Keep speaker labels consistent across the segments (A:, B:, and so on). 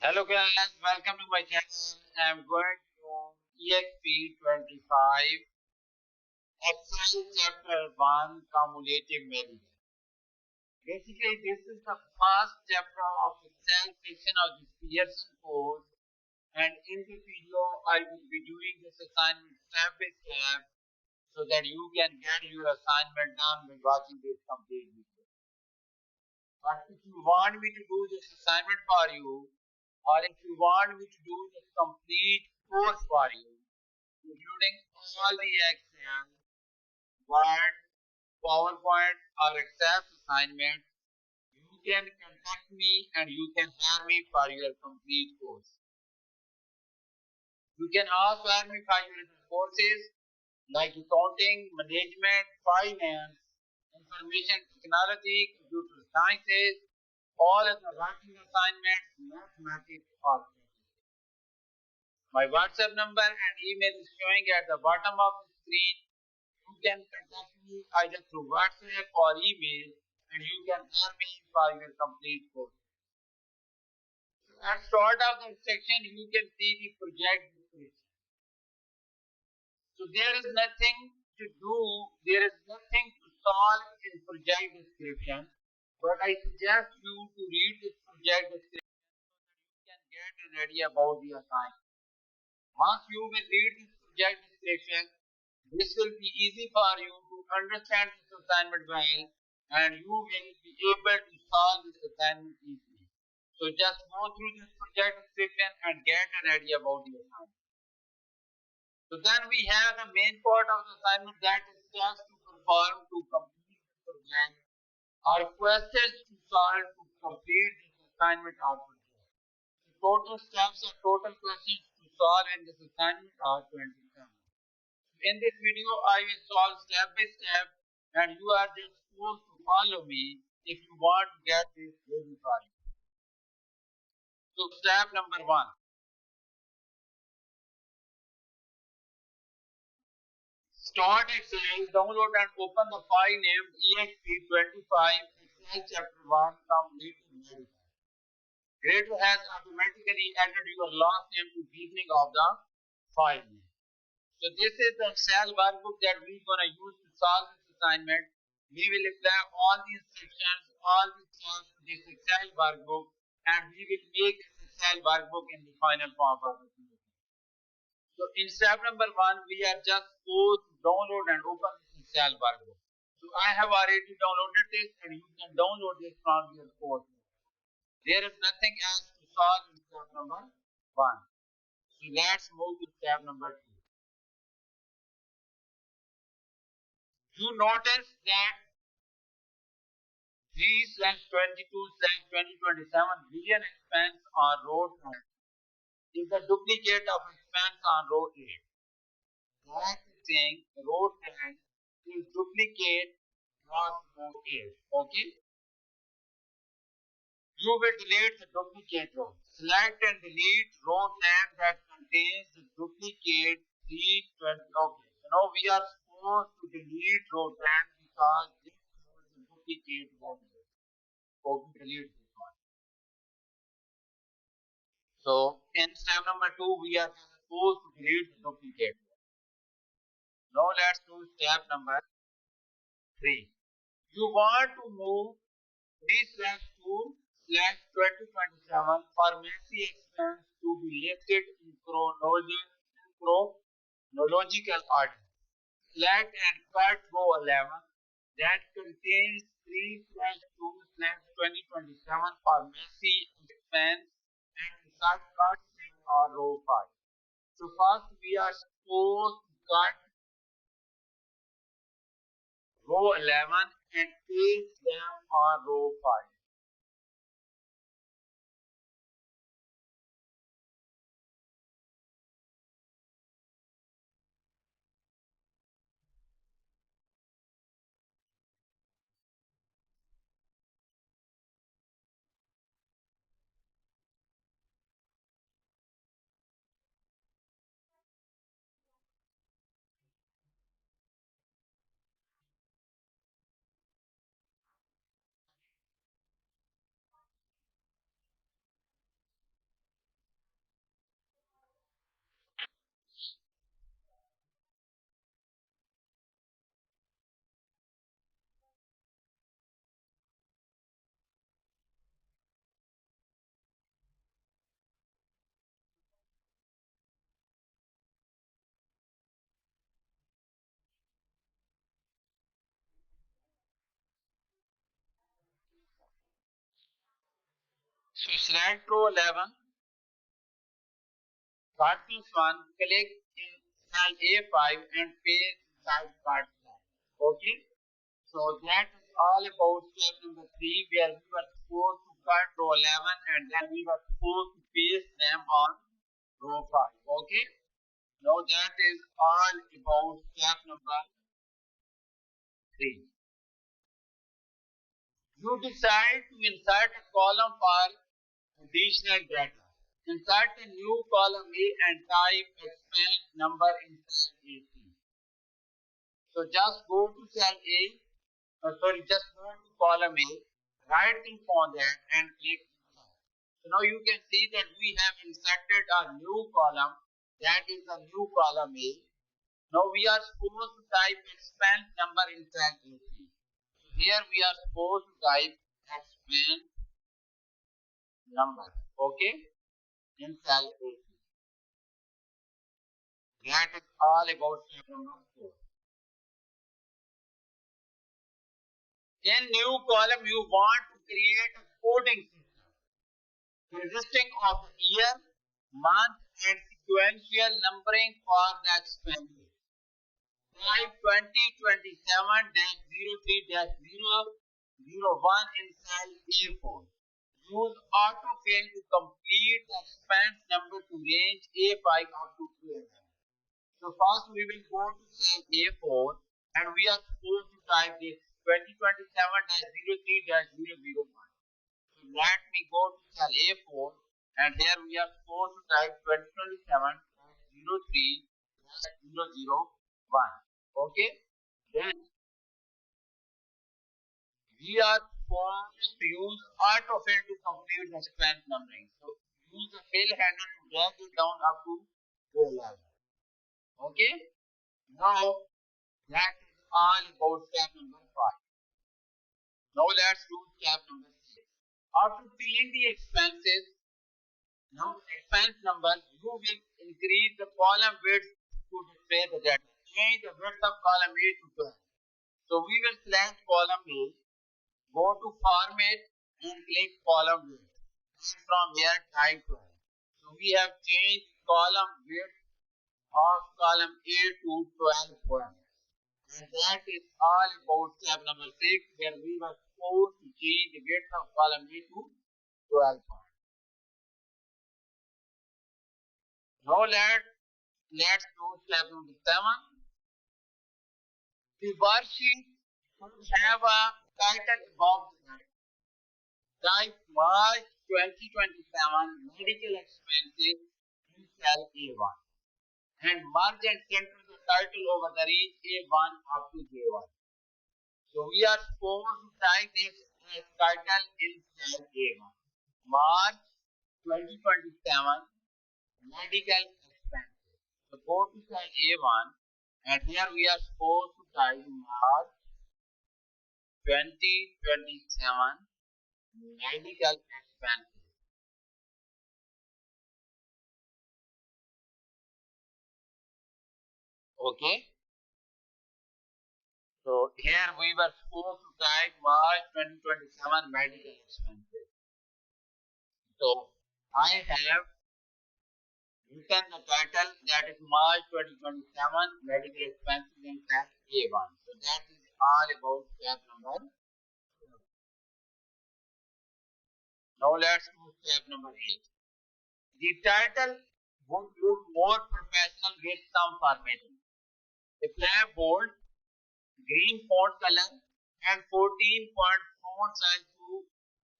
A: Hello guys, welcome to my channel. I'm going to Exp25 Excel chapter 1 Cumulative Measure. Basically, this is the first chapter of Excel section of this Pearson course, and in this video, I will be doing this assignment step by step so that you can get your assignment done by watching this complete video. But if you want me to do this assignment for you, or if you want me to do this complete course for you, including all the Excel, Word, PowerPoint, or Excel assignment, you can contact me and you can hire me for your complete course. You can also hire me for your courses like accounting, management, finance, information technology, computer sciences, all other writing assignments, mathematics, or my WhatsApp number and email is showing at the bottom of the screen. You can contact me either through WhatsApp or email and you can hire me for your complete course. At start of the section, you can see the project description. So there is nothing to do, there is nothing to solve in project description, but I suggest you to read this project description so that you can get an idea about the assignment. Once you will read this project description, this will be easy for you to understand this assignment well and you will be able to solve this assignment easily. So just go through this project description and get an idea about the assignment. So then we have the main part of the assignment, that is steps to perform to complete the project or questions to solve to complete this assignment or project. The total steps or total questions to solve in this assignment are 27. In this video, I will solve step by step and you are just supposed to follow me if you want to get this ready for you. So step number 1. Start Excel, download and open the file named Exp25 Excel chapter 1 complete Cumulative. Creator has automatically added your last name to beginning of the file name. So this is the Excel workbook that we're going to use to solve this assignment. We will apply all the instructions, all the steps to this Excel workbook, and we will make this Excel workbook in the final form of the video. So in step number 1, we are just supposed to download and open this Excel workbook. So I have already downloaded this and you can download this from your course. There is nothing else to solve in step number 1. So let's move to step number 2. You notice that 3/22/2027 billion expense on row 10 is the duplicate of expense on row 8. That is saying row 10 is duplicate of row 8. Okay? You will delete the duplicate row. Select and delete row 10 that contains the duplicate 320. Okay. So now we are supposed to delete row 10 because this is the duplicate row. Okay, delete this one. So in step number 2, we are supposed to delete the duplicate. Now let's do step number 3. You want to move D/2/2027 pharmacy expense to be listed in chronological order. Select and cut row 11 that contains 3/2/2027 pharmacy expense and insert cut on row 5. So first we are supposed to cut row 11 and paste them on row 5. So select row 11, part plus 1, click in cell A5 and paste inside part 1. Okay. So that is all about step number 3 where we were supposed to cut row 11 and then we were supposed to paste them on row 5. Okay. Now that is all about step number 3. You decide to insert a column for additional data. Insert a new column A and type expand number in cell A3. So just go to cell A, just go to column A, right click on that and click insert. So now you can see that we have inserted a new column, that is the new column A. Now we are supposed to type expand number in cell A3. So here we are supposed to type expand number, okay, in cell A3. That is all about step number 4. In new column, you want to create a coding system consisting of the year, month, and sequential numbering for the expenses. Type 2027-03-001 in cell A4. Use autofill to complete the expense number to range A5 up to A9. So first we will go to cell A4 and we are supposed to type this 2027-03-001. So let me go to cell A4 and here we are supposed to type 2027-03-001. Okay. Then we are supposed to use autofill to complete the expense numbering. So use the fill handle to drag it down up to row level. Okay. Now that is all about step number 5. Now let's do step number 6. After filling the expense number, you will increase the column width to display the data. Change the width of column A to 12. So we will select column A, go to format and click column width. And from here type 12. So we have changed column width of column A to 12 points. And that is all about step number 6 where we were supposed to change the width of column A to 12 points. Now let's do step number 7. The worksheet should have a title above the head. Type March 2027 medical expenses in cell A1 and merge and center the title over the range A1 up to J1. So we are supposed to type this as title in cell A1. March 2027 medical expenses. So go to cell A1 and here we are supposed to type March 2027 medical expenses. Okay. So here we were supposed to type March 2027 medical expenses. So I have written the title that is March 2027 medical expenses in cell A1. So that is all about step number. Now let's do step number 8. The title would look more professional with some formatting. Apply bold, green font color and 14-point font size to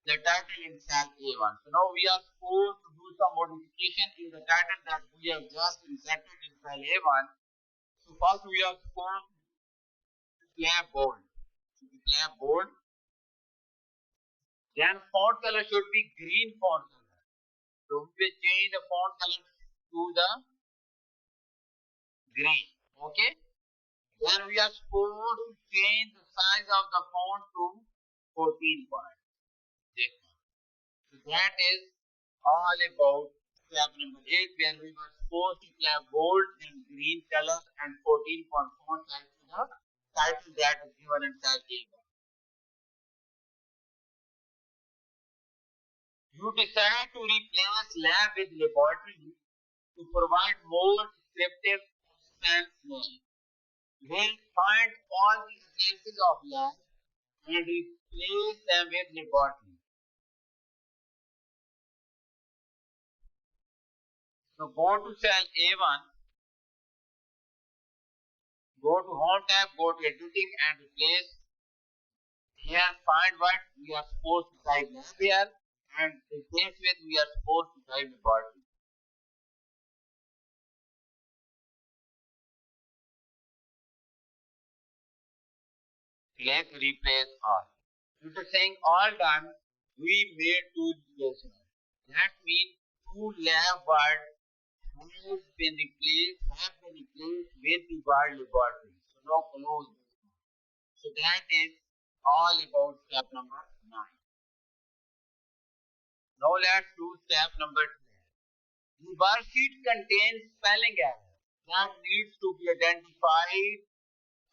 A: the title in cell A1. So now we are supposed to do some modification in the title that we have just inserted in cell A1. So first we are supposed to apply bold. So apply bold. Then font color should be green font color. So we will change the font color to the green. Okay. Then we are supposed to change the size of the font to 14 points. So that is all about step number 8 where we were supposed to apply bold and green color and 14-point font size to the title that is given in cell A1. You decide to replace lab with laboratory to provide more descriptive sense knowledge. We'll find all the cases of lab and replace them with laboratory. So go to cell A1, go to home tab, go to editing and replace. Here find what we are supposed to type here and replace with we are supposed to type laboratory. Click replace all. After saying all done, we made two replacements. That means two lab words have been replaced with the word laboratory. So now close this one. So that is all about step number 9. Now let's do step number 10. The worksheet contains spelling error that needs to be identified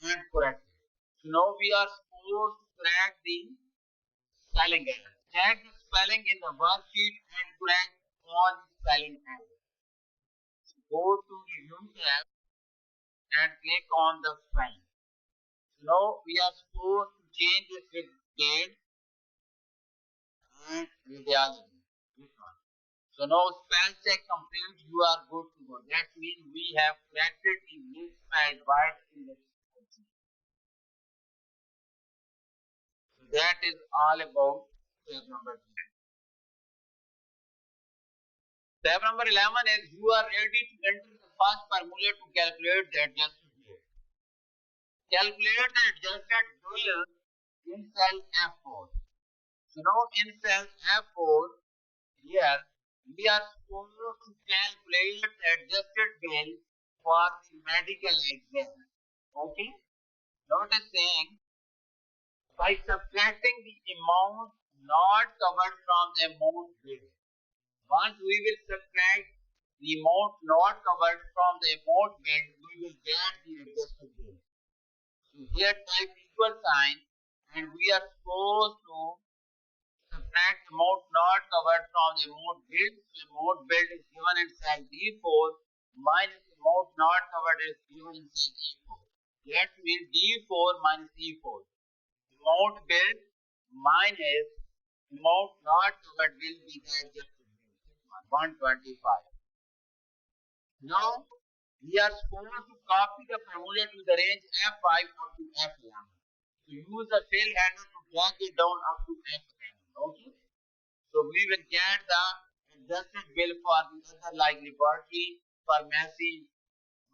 A: and corrected. So now we are supposed to correct the spelling error. Check the spelling in the worksheet and correct all the spelling errors. So go to review tab and click on the spelling. So now we are supposed to change this with date and radiology. So now spell check complete, you are good to go. That means we have corrected the misspelled word in the description. So that is all about step number 10. Step number 11 is you are ready to enter the first formula to calculate the adjusted rate. Calculate the adjusted bill in cell F4. So now in cell F4, here we are supposed to calculate the adjusted bill for the medical exam. Okay? Notice saying by subtracting the amount not covered from the amount billed. Once we will subtract the amount not covered from the amount billed, we will get the adjusted bill. So here type equal sign and we are supposed to subtract amount not covered from the amount billed. So amount billed is given in cell D4 minus amount not covered is given in cell E4. That means D4 minus E4. Amount billed minus amount not covered will be the adjusted bill. 125. Now we are supposed to copy the formula to the range F5 up to F11. So use the fill handle to drag it down up to F11. Okay. So we will get the adjusted bill for the other like laboratory, pharmacy,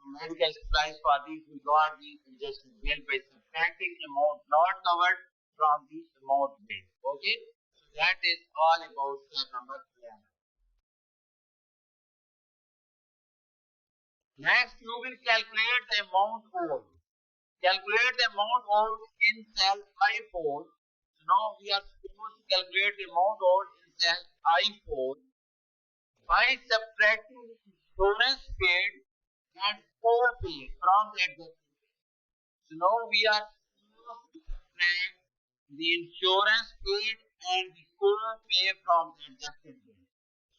A: medical supplies. For these we got the adjusted bill by subtracting amount not covered from the amount billed. Okay. So that is all about step number 11. Next, you will calculate the amount owed. Calculate the amount owed in cell I4. So now we are supposed to calculate the amount owed in cell I4 by subtracting the insurance paid and co-pay from the adjusted. So now we are supposed to subtract the insurance paid and the co-pay from the adjusted bill.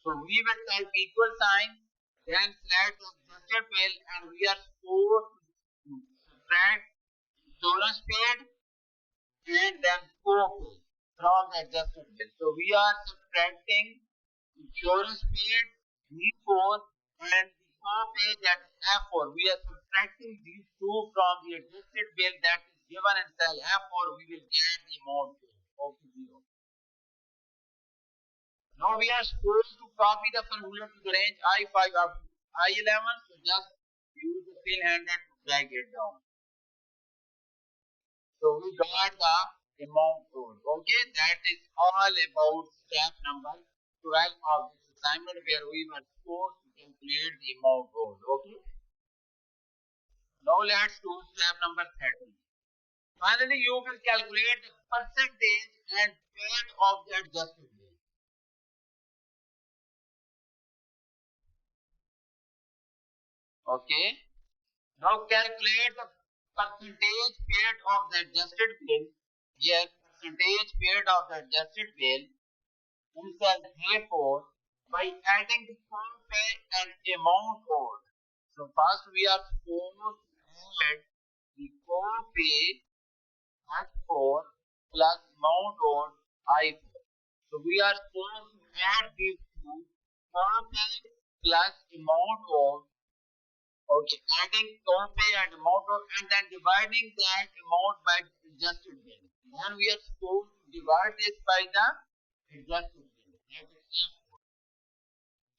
A: So we will type equal sign, then select the adjusted bill, and we are supposed to subtract insurance paid and then co-pay from the adjusted bill. So we are subtracting insurance paid D4 and the co-pay that is F4. We are subtracting these two from the adjusted bill that is given in cell F4. We will get the amount of 0. Now we are supposed to copy the formula to the range I5 up to I11. So just use the fill handle to drag it down. So we got the amount owed. Okay, that is all about step number 12 of this assignment where we were supposed to calculate the amount owed. Okay. Now let's do step number 13. Finally, you will calculate the percentage and paid of the adjusted bill. Okay. Now calculate the percentage paid of the adjusted bill. Here, percentage paid of the adjusted bill inside therefore by adding the pay and amount owed. So first we are supposed to add the pay at 4 plus amount owed I4. So we are supposed to add these two pay plus amount owed. Okay, adding pay and amount owed and then dividing that amount by adjusted bill. Then we are supposed to divide this by the adjusted bill. That is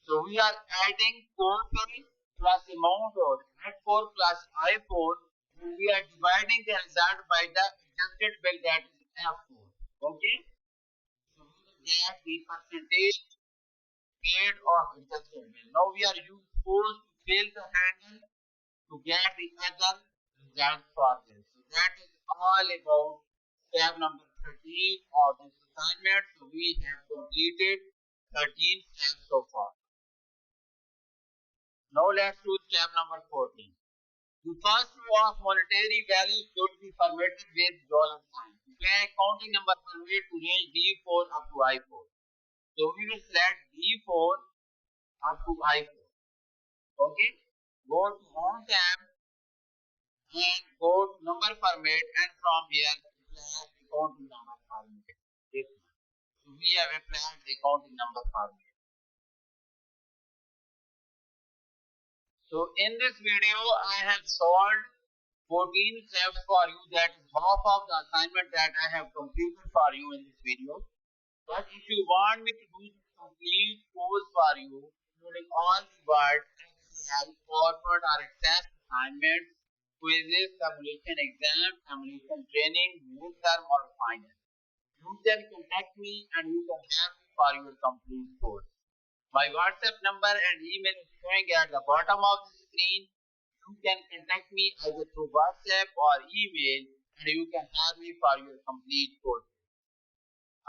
A: so we are adding 4P plus amount owed at 4 plus I4 and we are dividing the result by the adjusted bill that is F4. Okay? So we will get the percentage paid of adjusted bill. Now we are supposed to fill the handle to get the other result for this. So that is all about step number 13 of this assignment. So we have completed 13 steps so far. Now let's do step number 14. The first row of monetary value should be formatted with dollar sign. Declare counting number permit to range D4 up to I4. So we will select D4 up to I4. Okay. Go to home tab and go to number permit and from here declare the counting number permit. So we have applied the counting number permit. So in this video, I have solved 14 steps for you. That is half of the assignment that I have completed for you in this video. But if you want me to do the complete course for you, including all the words, Excel, forward or access assignments, quizzes, simulation exams, simulation training, midterm or final, you can contact me and you can have me for your complete course. My WhatsApp number and email is showing at the bottom of the screen. You can contact me either through WhatsApp or email and you can have me for your complete course.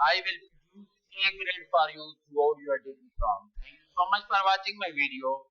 A: I will produce a grade for you throughout your degree from. Thank you so much for watching my video.